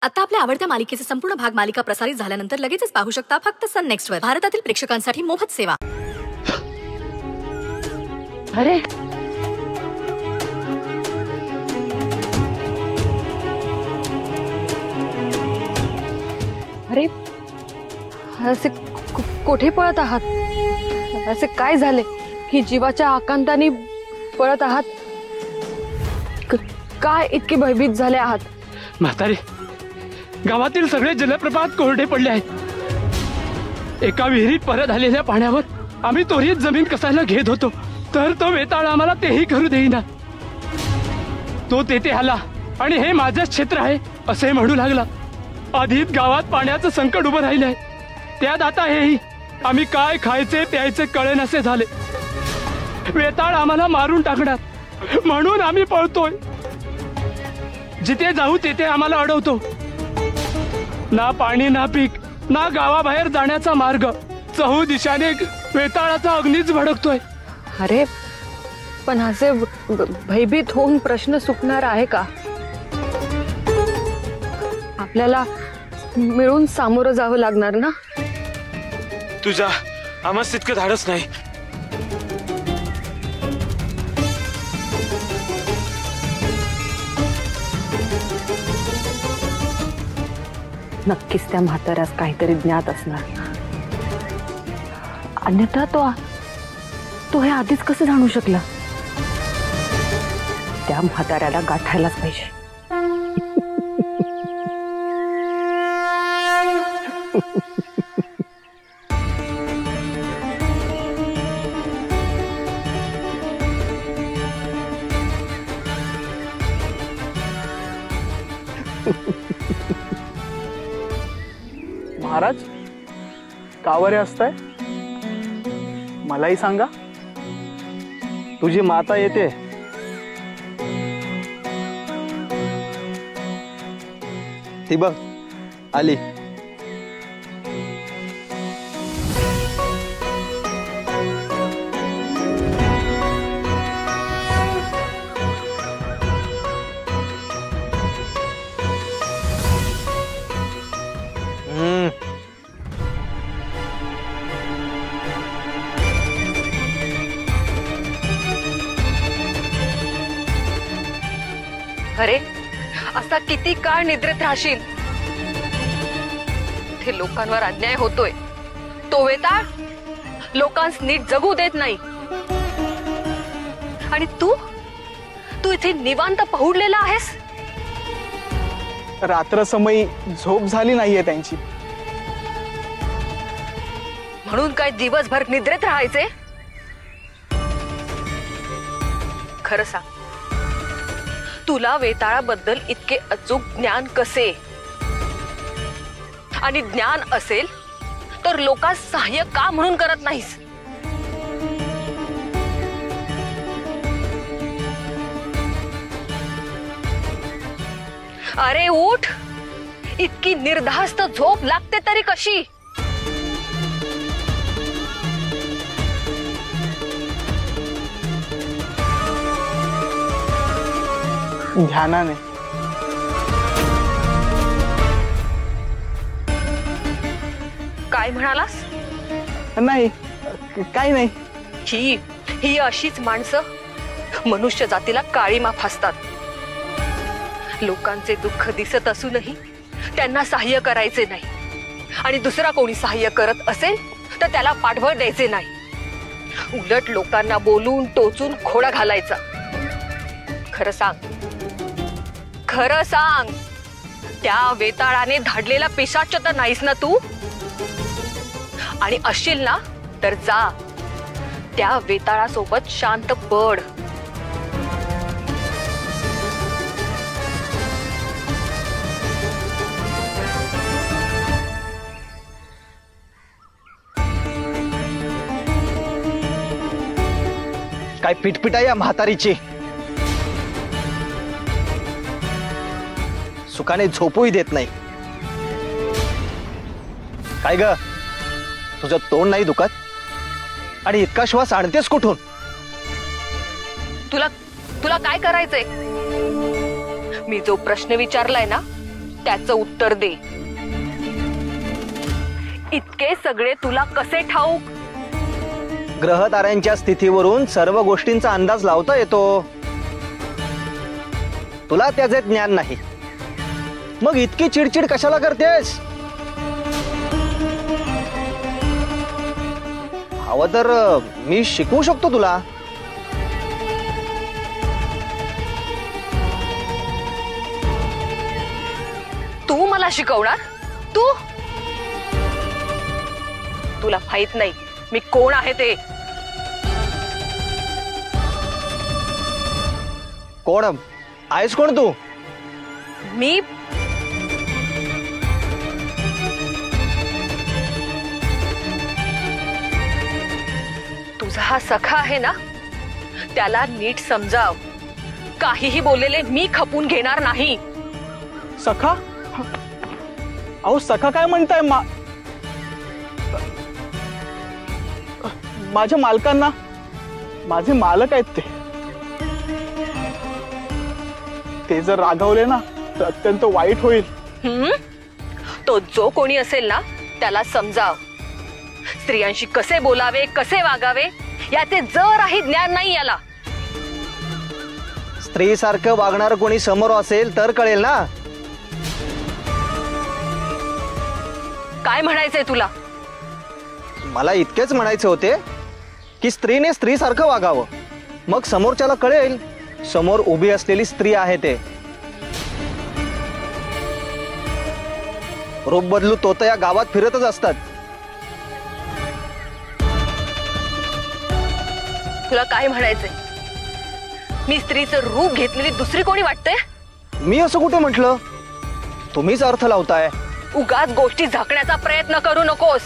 आता आपल्या आवडत्या मालिकेचे संपूर्ण भाग मालिका प्रसारित झाल्यानंतर लगेचच पाहू शकता फक्त सन नेक्स्ट वर. भारतातील प्रेक्षकांसाठी मोफत सेवा. अरे अरे असे कोठे पळत आहात? असे काय झाले की जीवाच्या आकांताने पळत आहात? काय इतके भयभीत झाले आहात? म्हातारे, गावातील सगळे जलप्रपात कोरडे पडले आहेत. एका विहिरीत परत आलेल्या पाण्यावर आम्ही त्वरित जमीन कसायला घेत होतो, तर तो वेताळ आम्हाला तेही करू देईना. तो तेथे आला आणि हे माझंच क्षेत्र आहे असे म्हणू लागला. आधीच गावात पाण्याचं संकट उभं राहिलंय, त्यात आता हेही. आम्ही काय खायचे प्यायचे कळेनासे झाले. वेताळ आम्हाला मारून टाकणार म्हणून आम्ही पळतोय. जिथे जाऊ तेथे आम्हाला अडवतो. ना पाणी ना पीक ना गावाबाहेर जाण्याचा मार्ग. चहू दिशाने वेताळाचा अग्नीच भडकतोय. अरे पण असे भयभीत होऊन प्रश्न सुटणार आहे का? आपल्याला मिळून सामोरं जावं लागणार ना. तुझा आम्हाला तितकं धाडस नाही. नक्कीच त्या म्हाताऱ्यास काहीतरी ज्ञात असणार, अन्यथा तो हे आधीच कसं जाणू शकला? त्या म्हाताऱ्याला गाठायलाच पाहिजे. महाराज, कावरे असताय? मलाही सांगा. तुझी माता येते. ती बघ आली. अरे असा किती काळ निद्रेत राहशील? ते लोकांवर अन्याय होतोय. तो वेताळ लोकांस नीट जगू देत नाही. आणि तू इथे निवांत पहुडलेला आहेस. रात्र समयी झोप झाली नाहीये त्यांची, म्हणून काय दिवसभर निद्रेत राहायचे? खरं सांग, तुला वेताळाबद्दल इतके अचूक ज्ञान कसे? आणि ज्ञान असेल तर लोकांस सहाय्य का म्हणून करत नाहीस? अरे उठ, इतकी निर्धास्त झोप लागते तरी कशी? ध्यानाने. काय म्हणालास? नाही, काही नाही. ही अशीच माणसं मनुष्य जातीला काळीमा फासतात. लोकांचे दुःख दिसत असूनही त्यांना सहाय्य करायचे नाही, आणि दुसरा कोणी सहाय्य करत असेल तर त्याला पाठबळ द्यायचे नाही. उलट लोकांना बोलून टोचून खोडा घालायचा. खरं सांग, त्या वेताळाने धाडलेला पिशाच तर नाहीस ना तू? आणि असशील ना तर जा त्या वेताळासोबत शांत पड. काय पिटपिटा या म्हातारीची. सुखाने झोपूही देत नाही. काय ग, तुझं तोंड नाही दुखत? आणि इतका श्वास आणतेस कुठून? तुला काय करायचंय? मी जो प्रश्न विचारलाय ना त्याचं उत्तर दे. इतके सगळे तुला कसे ठाऊक? ग्रहताऱ्यांच्या स्थितीवरून सर्व गोष्टींचा अंदाज लावता येतो. तुला त्याचे ज्ञान नाही, मग इतकी चिडचिड कशाला करतेस? हवं तर मी शिकवू शकतो तुला. तू मला शिकवणार? तुला माहित नाही मी कोण आहे ते. कोण आहेस? कोण तू? मी तुझा हा सखा आहे ना, त्याला नीट समजाव. काहीही बोललेले मी खपून घेणार नाही. सखा? अहो सखा काय म्हणताय? माझ्या मालकांना, माझे मालक आहेत ते जर रागावले ना तर अत्यंत वाईट होईल. तो जो कोणी असेल ना त्याला समजाव. स्त्रियांशी कसे बोलावे, कसे वागावे याचे जराही ज्ञान नाही याला. स्त्री सारखं वागणार कोणी समोर असेल तर कळेल ना. काय म्हणायचंय तुला? मला इतकेच म्हणायचे होते की स्त्रीने स्त्री सारखं वागावं, मग समोरच्याला कळेल समोर उभी असलेली स्त्री आहे ते. रूप बदलू तोत या गावात फिरतच असतात. तुला काय म्हणायचंय? मी स्त्रीचं रूप घेतलेली दुसरी कोणी वाटते? मी असं कुठे म्हटलं? तुम्हीच अर्थ लावताय. उगाच गोष्टी झाकण्याचा प्रयत्न करू नकोस.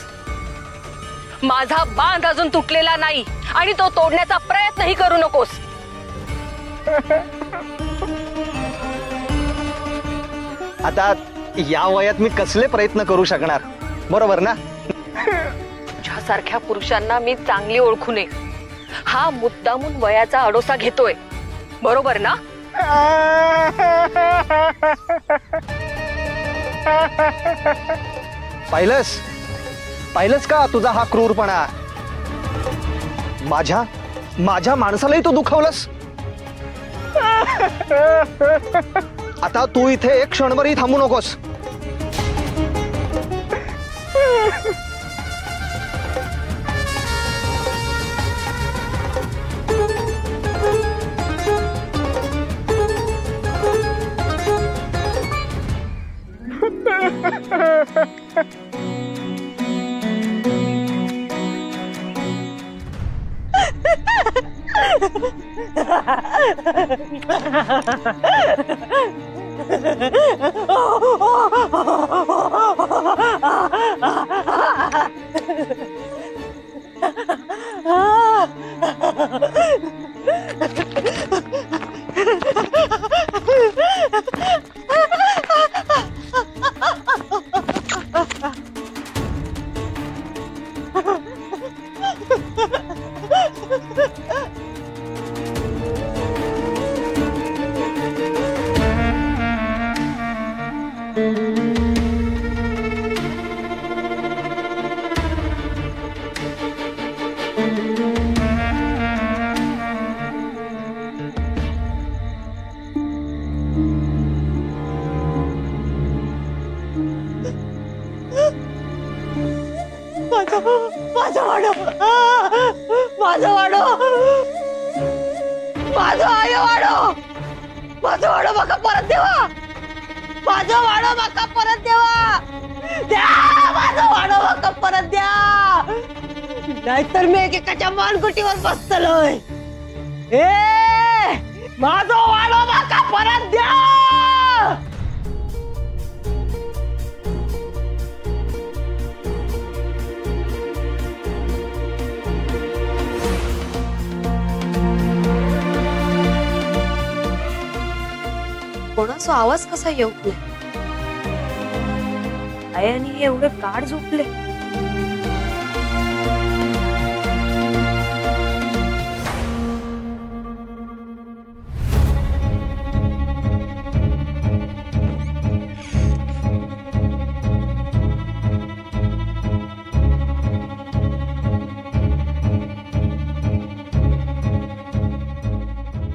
माझा बांध अजून तुटलेला नाही आणि तो तोडण्याचा प्रयत्नही करू नकोस. आता या वयात मी कसले प्रयत्न करू शकणार, बरोबर ना? तुझ्यासारख्या पुरुषांना मी चांगली ओळखू नये. हा मुद्दामून वयाचा अडोसा घेतोय, बरोबर ना? पाहिलंस का तुझा हा क्रूरपणा? माझ्या माणसालाही तू दुखावलंस. आता तू इथे एक क्षणभरही थांबू नकोस. नाहीतर मी एकेकाच्या मानकुटीवर बसतलोय. माझा वाडो माका परत द्या. कोणाचा आवाज कसा येऊन आयानी एवढे काढ झोपले.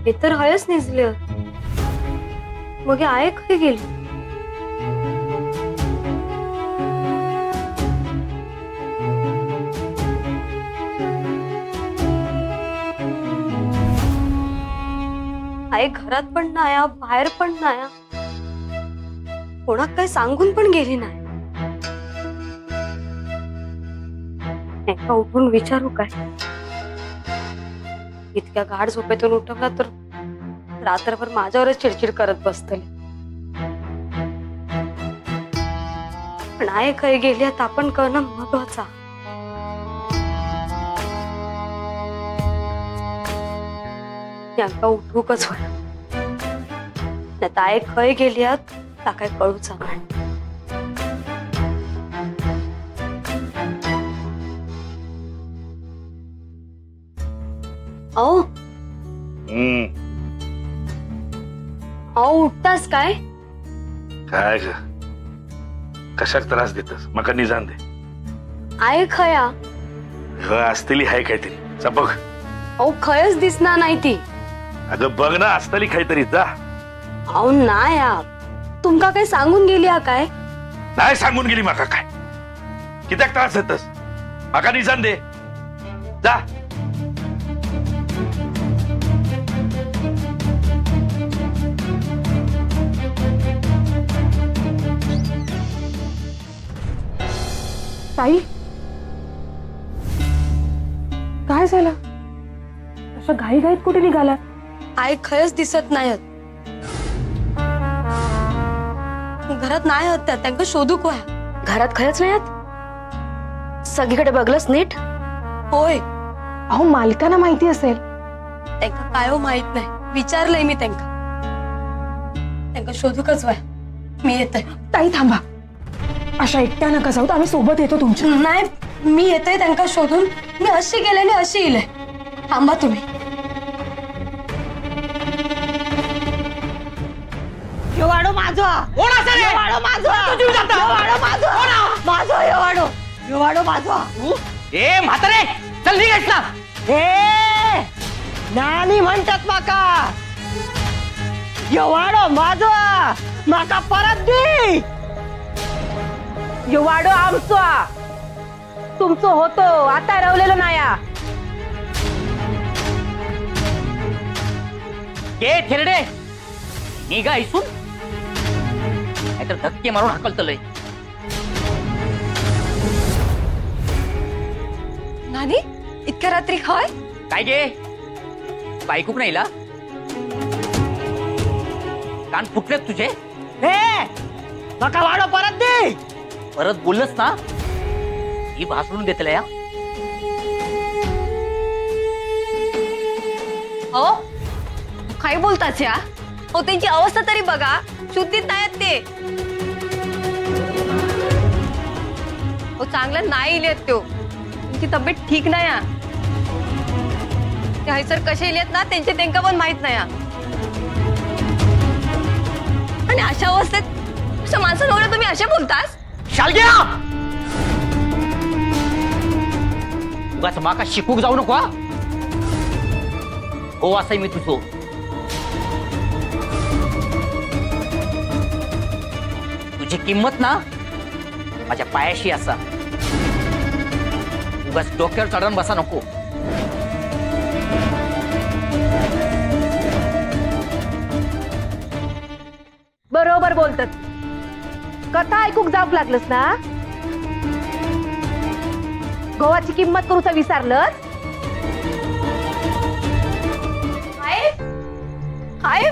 हे तर हयच निजले मग आहे खय गेली आई घरात पण नाही बाहेर पण नाही कोणाक काही सांगून पण गेली नाही उठून विचारू काय इतक्या गाढ झोपेतून उठवला तर रात्रभर माझ्यावरच चिडचिड करत बसतले पण आई काही गेल्यात आपण करणं महत्वाचा यांका उठूकच होय नाही ताई खय गेल्यात ता काय कळूचा नाही अहो उठतास काय काय ग कशाक त्रास देतस मका निजान दे आहे खया असतली हाय काहीतरी जा बघ अहो खयच दिसणार नाही ती अगं बघ ना असतली काहीतरी जा अहो नाही तुमका काही सांगून गेली काय नाही सांगून गेली माका काय कित्याक त्रास देतस माका निजान दे जा ताई काय झालं अशा घाईघाईत कुठे निघाला आई खयच दिसत नाहीत घरात नाही आहेत त्या त्यांना शोधू कोय घरात खरंच नाही आहेत सगळीकडे बघलंस नीट होय अहो मालकांना माहिती असेल त्यांना काय माहित नाही विचारलंय मी त्यांना शोधूकच वय मी येते ताई थांबा अशा एकट्या नका जाऊ आम्ही सोबत येतो तुमच्या नाही मी येते त्यांना शोधून मी अशी गेलेली अशी येईल थांबा तुम्ही येवाडो माझा कोण असेल येवाडो माझा तुझी जाता येवाडो माझा कोण माझा येवाडो माझा ए म्हातारे चल निघायस ना ए नानी म्हणतात माका येवाडो माझा माका परत दे युवाडो आमचा तुमचं होतो आता रवलेलं नाया के थेरडे निघा इसून नाहीतर धक्के मारून हाकलतलंय नानी इतक्या रात्री खाय काय गे बायकूक नाहीला कान फुटलेत तुझे माका वाडो परत दे परत बोललंस ना ही भासडून देतलं या हो काय बोलताच या हो त्यांची अवस्था तरी बघा शुद्धीत नाहीत ते हो चांगलं नाही इलेत तो त्यांची तब्येत ठीक नाही ते हैसर कसे इलेत ना त्यांचे त्यांना पण माहित नाही आणि अशा अवस्थेत अशा माणसांवर तुम्ही असे बोलतास शालग्या उगाच माका शिकूक जाऊ नको हो असं मी तुझो तुझी किंमत ना माझ्या पायाशी असा उगाच डोक्यावर चढून बसा नको बरोबर बोलतात कथा ऐकूक जाऊक लागलस ना गोवाची किंमत करूचा विसरलंच हाय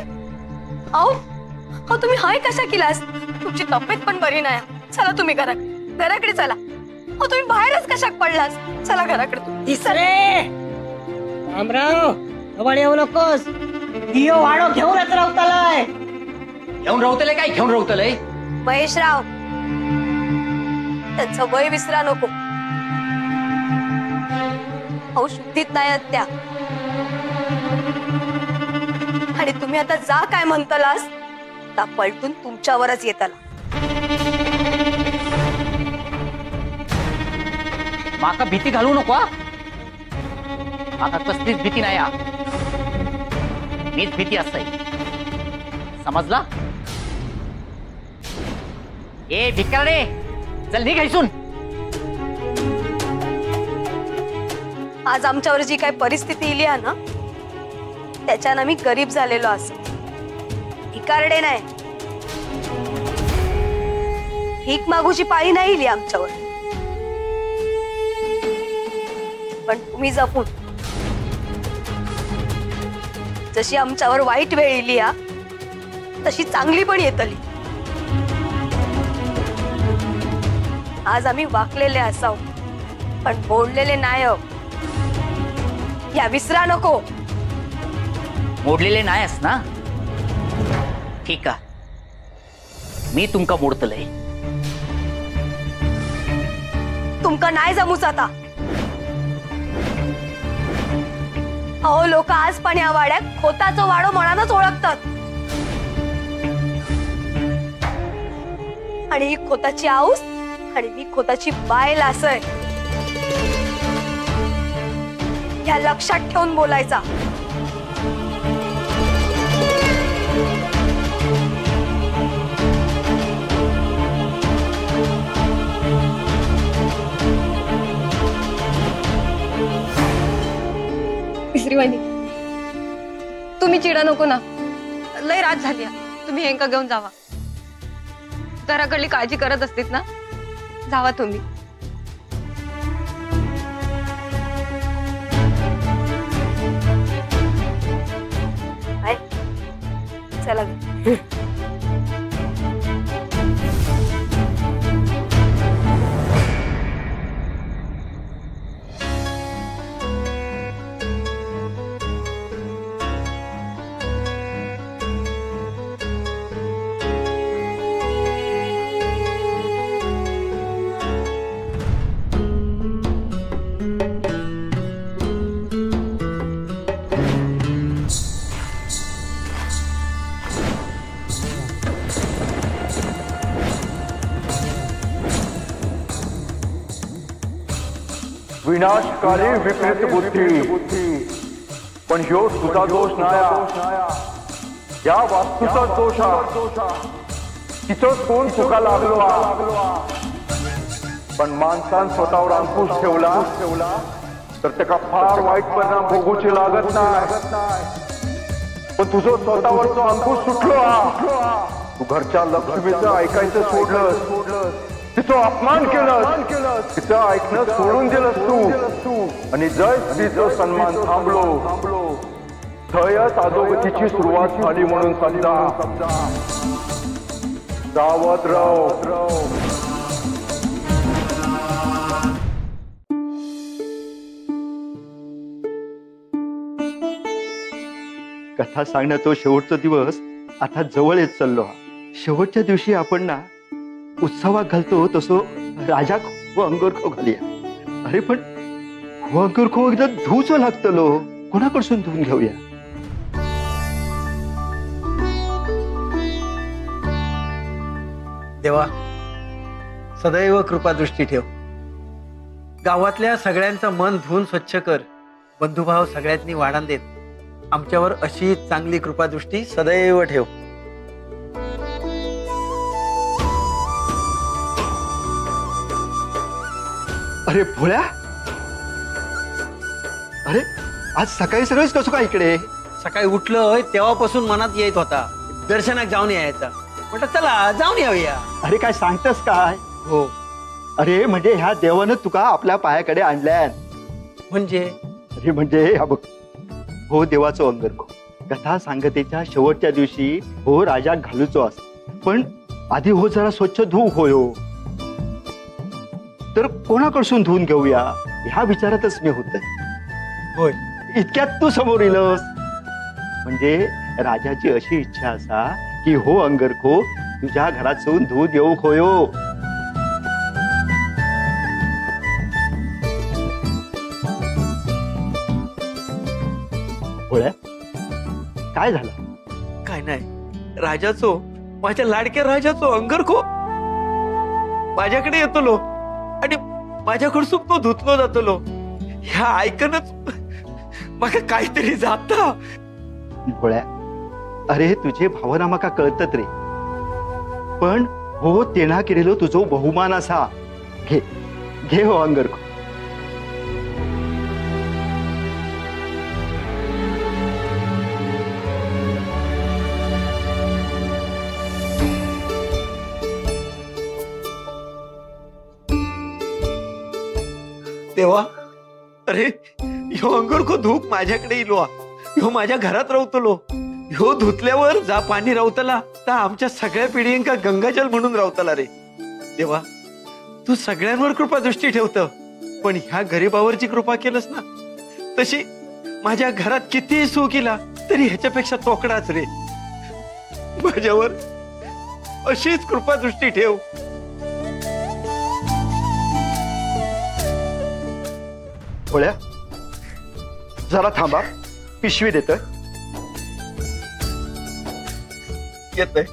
अहो तुम्ही हाय कशा केलास तुमची तब्येत पण बरी नाही चला तुम्ही घराकडे चला हो तुम्ही बाहेरच कशाक पडलास चला घराकडे तिसरे रामराव जवळ येऊ नकोस दियो वाडो घेऊनच राहतालाय घेऊन राहतलंय काय घेऊन राहतलंय महेशराव त्यांचं वय विसरा नको अहो शुद्धीत नाही आहेत त्या आणि तुम्ही आता जा काय म्हणतालास ता पलटून तुमच्यावरच येताला माका भीती घालू नको माका कसलीच भीती नाही मीच भीती असते समजला? ए भिकारडे चल निघ इथून. आज आमच्यावर जी काही परिस्थिती इली आहे ना त्याच्यानं मी गरीब झालेलो असं भिकारडे नाही. भीक मागूची पाळी नाही इली आमच्यावर. पण तुम्ही जपून जशी आमच्यावर वाईट वेळ इली तशी चांगली पण येतली. आज आम्ही वाकलेले असाव पण मोडलेले नाही आहो. या विसरा नको. मोडलेले नाहीस ना? ठीक आहे मी तुमका मोडतलय. तुमका नाही जमूच आता. अहो लोक आज पण या वाड्यात खोताचं वाडो म्हणूनच ओळखतात. आणि ही खोताची आऊस आणि मी खोताची बायल असय ह्या लक्षात ठेवून बोलायचा. तिसरीवाणी तुम्ही चिडा नको ना. लय रात झाली. तुम्ही हेंका घेऊन जावा. घराकडली काळजी करत असतील ना. जावा तुम्ही. चला विनाशकारी विपरीत बुद्धी पण ह्यो तुझा दोष नाया. या वास्तूचा दोष तिथंच कोण चुका लागलो. पण माणसान स्वतःवर अंकुश ठेवला तर त्याला फार वाईट परिणाम भोगूची लागत नाही. पण तुझं स्वतःवरचा अंकुश सुटलो. तू घरच्या लक्ष्मीचं ऐकायचं सोडलं. तिचं अपमान केलं. तिचं ऐकणं सोडून दिलंस तू. आणि जय स्त्रीचं सन्मान थांबलो. थयच अधोगतीची सुरुवात झाली म्हणून समजा. सावध राह. कथा सांगण्याचा शेवटचा दिवस आता जवळ येत चाललो. शेवटच्या दिवशी आपण ना उत्सवात घालतो तसो राजा खो अंगर खो घालूया. अरे पण खो अंगर खो एकदा धुवच लागतलो. कोणाकडसून धुवून घेऊया? देवा सदैव कृपादृष्टी ठेव. गावातल्या सगळ्यांचं मन धुवून स्वच्छ कर. बंधुभाव सगळ्यांनी वाढान देत. आमच्यावर अशी चांगली कृपादृष्टी सदैव ठेव. अरे भोळ्या, अरे आज सकाळी सगळेच कसं काय इकडे? सकाळी उठलोय तेव्हापासून मनात येत होता दर्शनाक जाऊन यायचा. म्हटलं चला जाऊन येऊया. अरे काय सांगतस काय? हो. अरे म्हणजे ह्या देवानं तुका आपल्या पायाकडे आणल्या. म्हणजे? अरे म्हणजे बघ, हो देवाचो अंगरखो कथा सांगतेच्या शेवटच्या दिवशी हो राजा घालूचो अस. पण आधी हो जरा स्वच्छ धुवू होयो. तर कोणाकडसून धुवून घेऊया ह्या विचारातच मी होत. होय, इतक्यात तू समोर येलस. म्हणजे राजाची अशी इच्छा असा की हो अंगरखो तुझ्या घरातून धुवून येऊ होयो. भोळ्या, काय झालं? काय नाही, राजाचो माझ्या लाडक्या राजाचो अंगरखो माझ्याकडे येतलो आणि माझ्याकडसून तो धुतलो जातलो. ह्या ऐकूनच मला काहीतरी जाता. भोळ्या, अरे तुझे भावना म्हाका कळतत रे, पण हो तेणा केलेलो तुझो बहुमान असा. घे घे हो अंगरखो. देवा, अरे ह्यो अंगरखो धूप माझ्याकडे इलो. ह्यो माझ्या घरात रावतलो. ह्यो धुतल्यावर जा पाणी रावतला तर आमच्या सगळ्या पिढींका गंगाजल म्हणून रावतला रे. देवा, तू सगळ्यांवर कृपा दृष्टी ठेवत, पण ह्या गरीबावरची कृपा केलंस ना, तशी माझ्या घरात कितीही सुख केला तरी ह्याच्यापेक्षा तोकडाच रे. माझ्यावर अशीच कृपा दृष्टी ठेव. भोळ्या, जरा थांबा, पिशवी देतोय. येतोय.